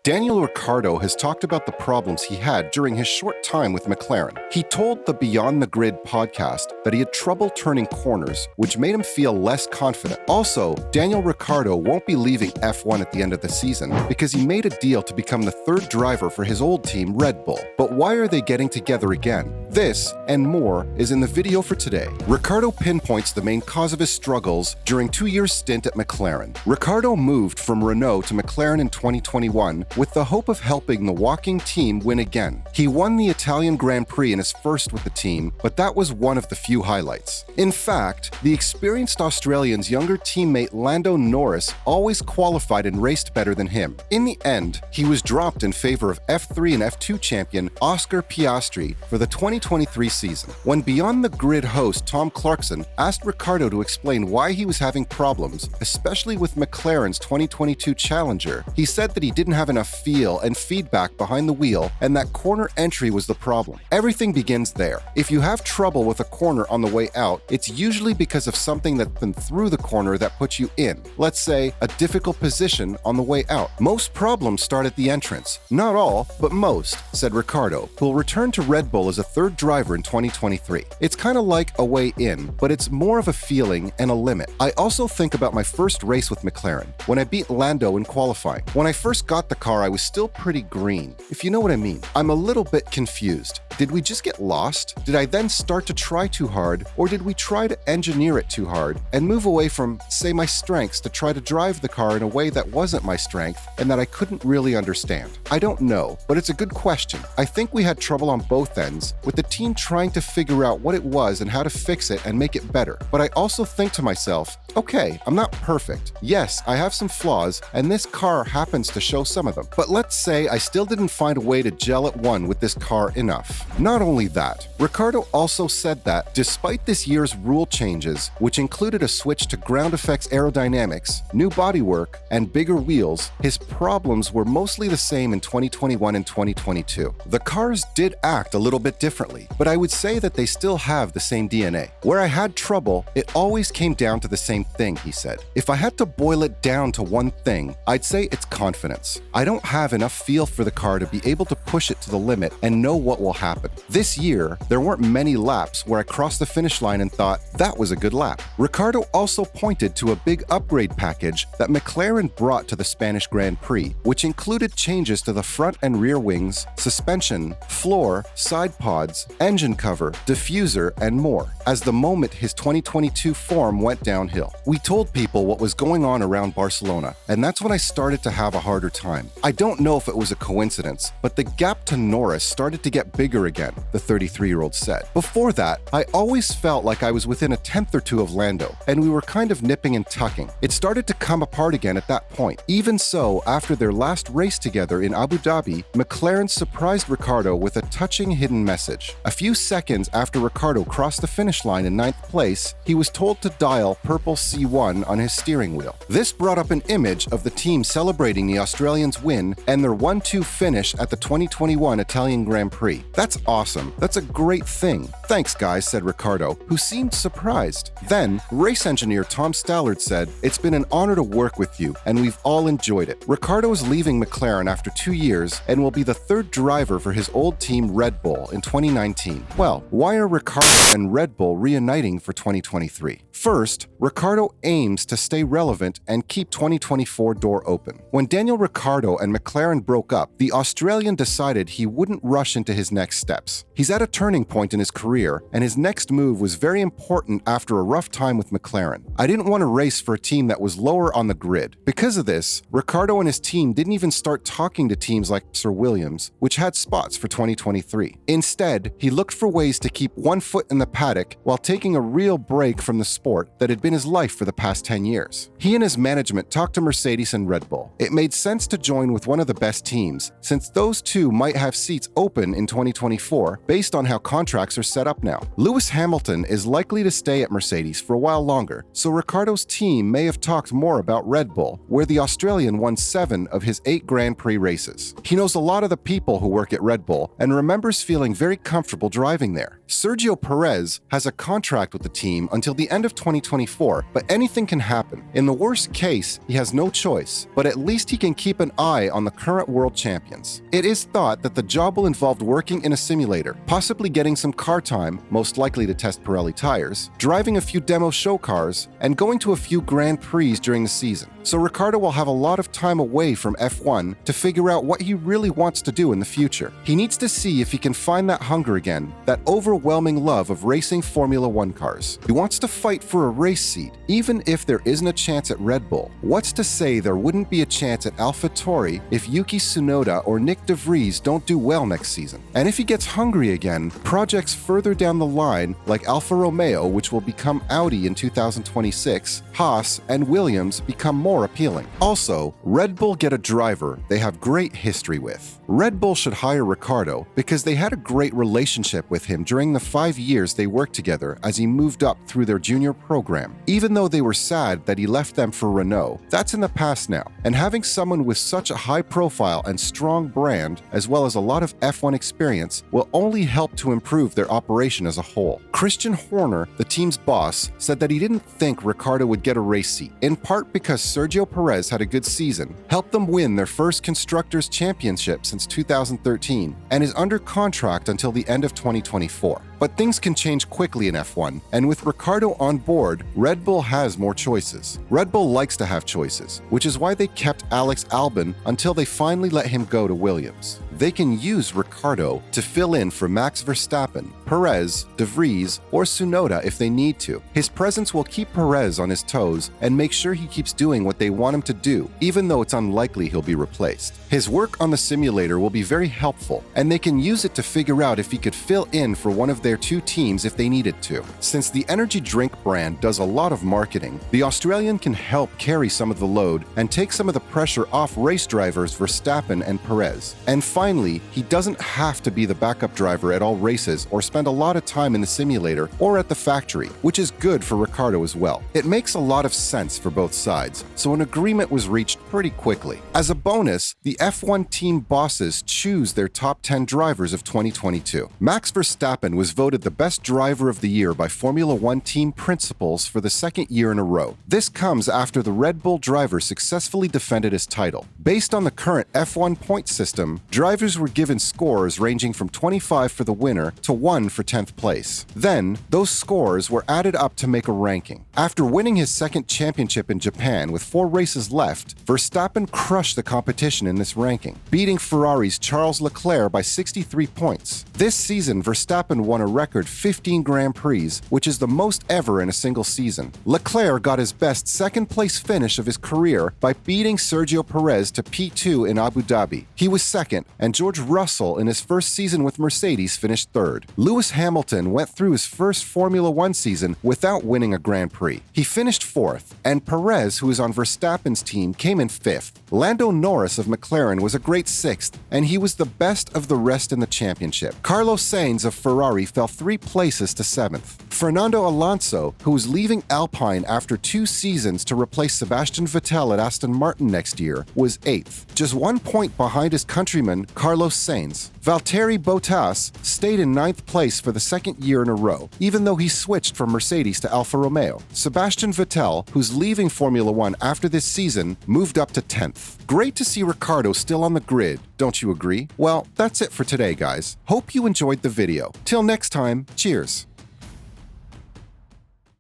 Daniel Ricciardo has talked about the problems he had during his short time with McLaren. He told the Beyond the Grid podcast that he had trouble turning corners, which made him feel less confident. Also, Daniel Ricciardo won't be leaving F1 at the end of the season because he made a deal to become the third driver for his old team, Red Bull. But why are they getting together again? This and more is in the video for today. Ricciardo pinpoints the main cause of his struggles during 2 years stint at McLaren. Ricciardo moved from Renault to McLaren in 2021 with the hope of helping the walking team win again. He won the Italian Grand Prix in his first with the team, but that was one of the few highlights. In fact, the experienced Australian's younger teammate Lando Norris always qualified and raced better than him. In the end, he was dropped in favor of F3 and F2 champion Oscar Piastri for the 2023 season. When Beyond the Grid host Tom Clarkson asked Ricciardo to explain why he was having problems, especially with McLaren's 2022 Challenger, he said that he didn't have enough feel and feedback behind the wheel and that corner entry was the problem. Everything begins there. If you have trouble with a corner on the way out, it's usually because of something that's been through the corner that puts you in. Let's say a difficult position on the way out. Most problems start at the entrance. Not all, but most, said Ricciardo, who will return to Red Bull as a third driver in 2023. It's kind of like a way in, but it's more of a feeling and a limit. I also think about my first race with McLaren, when I beat Lando in qualifying. When I first got the car, I was still pretty green, if you know what I mean. I'm a little bit confused. Did we just get lost? Did I then start to try too hard, or did we try to engineer it too hard and move away from, say, my strengths to try to drive the car in a way that wasn't my strength and that I couldn't really understand? I don't know, but it's a good question. I think we had trouble on both ends, with the team trying to figure out what it was and how to fix it and make it better. But I also think to myself, okay, I'm not perfect. Yes, I have some flaws, and this car happens to show some of them. But let's say I still didn't find a way to gel at one with this car enough. Not only that, Ricciardo also said that despite this year's rule changes, which included a switch to ground effects aerodynamics, new bodywork, and bigger wheels, his problems were mostly the same in 2021 and 2022. The cars did act a little bit differently, but I would say that they still have the same DNA. Where I had trouble, it always came down to the same thing, he said. If I had to boil it down to one thing, I'd say it's confidence. I don't have enough feel for the car to be able to push it to the limit and know what will happen. This year, there weren't many laps where I crossed the finish line and thought, that was a good lap. Ricciardo also pointed to a big upgrade package that McLaren brought to the Spanish Grand Prix, which included changes to the front and rear wings, suspension, floor, side pods, engine cover, diffuser, and more, as the moment his 2022 form went downhill. We told people what was going on around Barcelona, and that's when I started to have a harder time. I don't know if it was a coincidence, but the gap to Norris started to get bigger again, the 33-year-old said. Before that, I always felt like I was within a tenth or two of Lando, and we were kind of nipping and tucking. It started to come apart again at that point. Even so, after their last race together in Abu Dhabi, McLaren surprised Ricciardo with a touching hidden message. A few seconds after Ricciardo crossed the finish line in 9th place, he was told to dial purple C1 on his steering wheel. This brought up an image of the team celebrating the Australians' win and their 1-2 finish at the 2021 Italian Grand Prix. That's awesome. That's a great thing. Thanks, guys, said Ricciardo, who seemed surprised. Then, race engineer Tom Stallard said, it's been an honor to work with you, and we've all enjoyed it. Ricciardo is leaving McLaren after 2 years and will be the third driver for his old team Red Bull in 2019. Well, why are Ricciardo and Red Bull reuniting for 2023? First, Ricciardo aims to stay relevant and keep 2024 door open. When Daniel Ricciardo and McLaren broke up, the Australian decided he wouldn't rush into his next steps. He's at a turning point in his career, and his next move was very important after a rough time with McLaren. I didn't want to race for a team that was lower on the grid. Because of this, Ricciardo and his team didn't even start talking to teams like Sir Williams, which had spots for 2023. Instead, he looked for ways to keep one foot in the paddock while taking a real break from the sport that had been his life for the past 10 years. He and his management talked to Mercedes and Red Bull. It made sense to join with one of the best teams, since those two might have seats open in 2024. 2024 based on how contracts are set up now. Lewis Hamilton is likely to stay at Mercedes for a while longer, so Ricciardo's team may have talked more about Red Bull, where the Australian won 7 of his 8 Grand Prix races. He knows a lot of the people who work at Red Bull and remembers feeling very comfortable driving there. Sergio Perez has a contract with the team until the end of 2024, but anything can happen. In the worst case, he has no choice, but at least he can keep an eye on the current world champions. It is thought that the job will involve working in a simulator, possibly getting some car time, most likely to test Pirelli tires, driving a few demo show cars, and going to a few Grand Prix during the season. So Ricciardo will have a lot of time away from F1 to figure out what he really wants to do in the future. He needs to see if he can find that hunger again, that overwhelming love of racing Formula One cars. He wants to fight for a race seat, even if there isn't a chance at Red Bull. What's to say there wouldn't be a chance at AlphaTauri if Yuki Tsunoda or Nick de Vries don't do well next season? And if he gets hungry again, projects further down the line like Alfa Romeo, which will become Audi in 2026, Haas, and Williams become more appealing. Also, Red Bull get a driver they have great history with. Red Bull should hire Ricciardo because they had a great relationship with him during the 5 years they worked together as he moved up through their junior program. Even though they were sad that he left them for Renault, that's in the past now, and having someone with such a high profile and strong brand, as well as a lot of F1 experience, will only help to improve their operation as a whole. Christian Horner, the team's boss, said that he didn't think Ricciardo would get a race seat, in part because Sergio Perez had a good season, helped them win their first Constructors' Championship since 2013, and is under contract until the end of 2024. But things can change quickly in F1, and with Ricciardo on board, Red Bull has more choices. Red Bull likes to have choices, which is why they kept Alex Albon until they finally let him go to Williams. They can use Ricciardo to fill in for Max Verstappen, Perez, de Vries, or Tsunoda if they need to. His presence will keep Perez on his toes and make sure he keeps doing what they want him to do, even though it's unlikely he'll be replaced. His work on the simulator will be very helpful, and they can use it to figure out if he could fill in for one of their 2 teams if they needed to. Since the energy drink brand does a lot of marketing, the Australian can help carry some of the load and take some of the pressure off race drivers Verstappen and Perez. And finally, he doesn't have to be the backup driver at all races or spend a lot of time in the simulator or at the factory, which is good for Ricciardo as well. It makes a lot of sense for both sides, so an agreement was reached pretty quickly. As a bonus, the F1 team bosses choose their top 10 drivers of 2022. Max Verstappen was voted the best driver of the year by Formula One team principals for the 2nd year in a row. This comes after the Red Bull driver successfully defended his title. Based on the current F1 point system, drivers were given scores ranging from 25 for the winner to 1 for 10th place. Then, those scores were added up to make a ranking. After winning his 2nd championship in Japan with 4 races left, Verstappen crushed the competition in this ranking, beating Ferrari's Charles Leclerc by 63 points. This season, Verstappen won a record 15 Grand Prix, which is the most ever in a single season. Leclerc got his best 2nd place finish of his career by beating Sergio Perez to P2 in Abu Dhabi. He was 2nd, and George Russell in his first season with Mercedes finished 3rd. Lewis Hamilton went through his first Formula One season without winning a Grand Prix. He finished 4th, and Perez, who is on Verstappen's team, came in 5th. Lando Norris of McLaren was a great 6th, and he was the best of the rest in the championship. Carlos Sainz of Ferrari fell 3 places to 7th. Fernando Alonso, who was leaving Alpine after 2 seasons to replace Sebastian Vettel at Aston Martin next year, was 8th, just 1 point behind his countryman Carlos Sainz. Valtteri Bottas stayed in 9th place for the 2nd year in a row, even though he switched from Mercedes to Alfa Romeo. Sebastian Vettel, who's leaving Formula One after this season, moved up to 10th. Great to see Ricciardo still on the grid, don't you agree? Well, that's it for today, guys. Hope you enjoyed the video. Till next time, cheers.